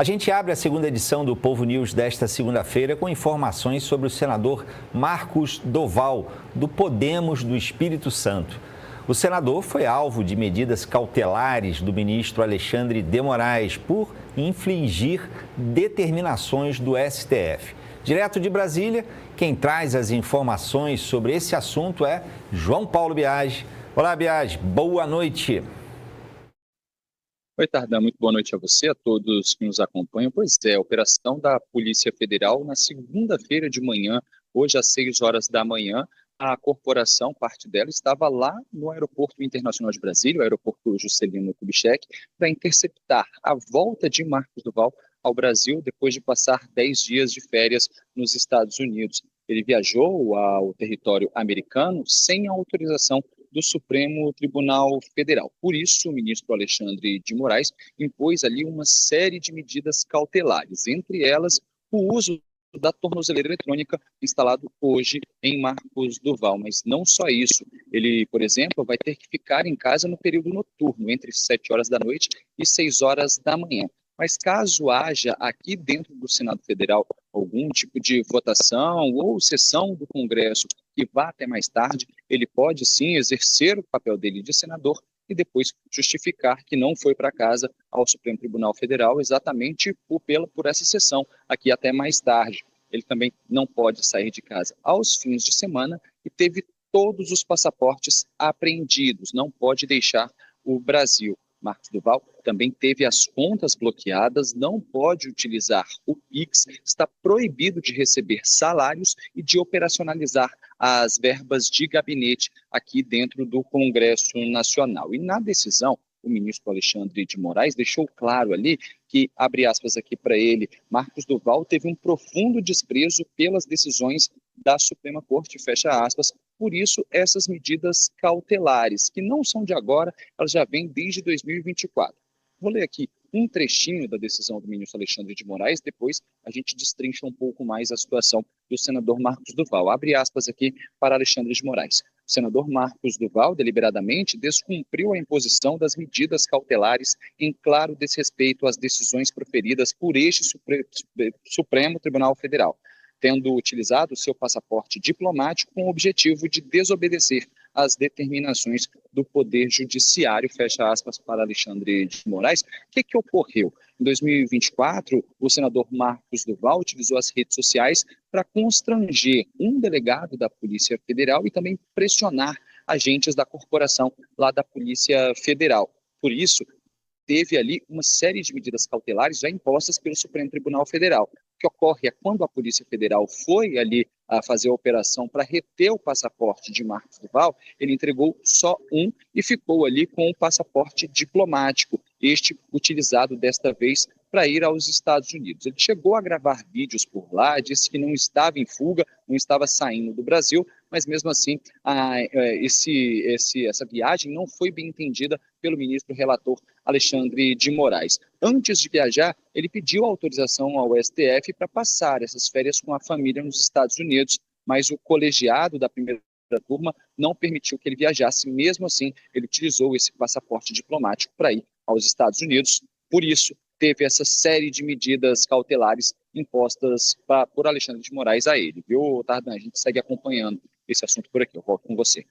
A gente abre a segunda edição do Povo News desta segunda-feira com informações sobre o senador Marcos Doval, do Podemos do Espírito Santo. O senador foi alvo de medidas cautelares do ministro Alexandre de Moraes por infringir determinações do STF. Direto de Brasília, quem traz as informações sobre esse assunto é João Paulo Biagi. Olá, Biagi, boa noite. Oi, Tardan, muito boa noite a você, a todos que nos acompanham. Pois é, a operação da Polícia Federal na segunda-feira de manhã, hoje às 6 horas da manhã, a corporação, parte dela, estava lá no Aeroporto Internacional de Brasília, o Aeroporto Juscelino Kubitschek, para interceptar a volta de Marcos Doval ao Brasil depois de passar 10 dias de férias nos Estados Unidos. Ele viajou ao território americano sem autorização do Supremo Tribunal Federal. Por isso, o ministro Alexandre de Moraes impôs ali uma série de medidas cautelares, entre elas o uso da tornozeleira eletrônica instalado hoje em Marcos Doval. Mas não só isso, ele, por exemplo, vai ter que ficar em casa no período noturno, entre 7 horas da noite e 6 horas da manhã. Mas caso haja aqui dentro do Senado Federal algum tipo de votação ou sessão do Congresso que vá até mais tarde, ele pode sim exercer o papel dele de senador e depois justificar que não foi para casa ao Supremo Tribunal Federal exatamente por essa sessão aqui até mais tarde. Ele também não pode sair de casa aos fins de semana e teve todos os passaportes apreendidos, não pode deixar o Brasil. Marcos Doval também teve as contas bloqueadas, não pode utilizar o Pix, está proibido de receber salários e de operacionalizar as verbas de gabinete aqui dentro do Congresso Nacional. E na decisão, o ministro Alexandre de Moraes deixou claro ali que, abre aspas aqui para ele, Marcos Doval teve um profundo desprezo pelas decisões da Suprema Corte, fecha aspas. Por isso, essas medidas cautelares, que não são de agora, elas já vêm desde 2024. Vou ler aqui um trechinho da decisão do ministro Alexandre de Moraes, depois a gente destrincha um pouco mais a situação do senador Marcos Doval. Abre aspas aqui para Alexandre de Moraes. O senador Marcos Doval, deliberadamente, descumpriu a imposição das medidas cautelares em claro desrespeito às decisões proferidas por este Supremo Tribunal Federal, tendo utilizado seu passaporte diplomático com o objetivo de desobedecer às determinações do Poder Judiciário, fecha aspas para Alexandre de Moraes. O que ocorreu? Em 2024, o senador Marcos Doval utilizou as redes sociais para constranger um delegado da Polícia Federal e também pressionar agentes da corporação lá da Polícia Federal. Por isso, teve ali uma série de medidas cautelares já impostas pelo Supremo Tribunal Federal. O que ocorre é quando a Polícia Federal foi ali a fazer a operação para reter o passaporte de Marcos Doval, ele entregou só um e ficou ali com o passaporte diplomático, este utilizado desta vez para ir aos Estados Unidos. Ele chegou a gravar vídeos por lá, disse que não estava em fuga, não estava saindo do Brasil, mas mesmo assim essa viagem não foi bem entendida pelo ministro relator Alexandre de Moraes. Antes de viajar, ele pediu autorização ao STF para passar essas férias com a família nos Estados Unidos, mas o colegiado da primeira turma não permitiu que ele viajasse. Mesmo assim, ele utilizou esse passaporte diplomático para ir aos Estados Unidos. Por isso, teve essa série de medidas cautelares impostas por Alexandre de Moraes a ele. Viu, Tardan? A gente segue acompanhando esse assunto por aqui. Eu volto com você.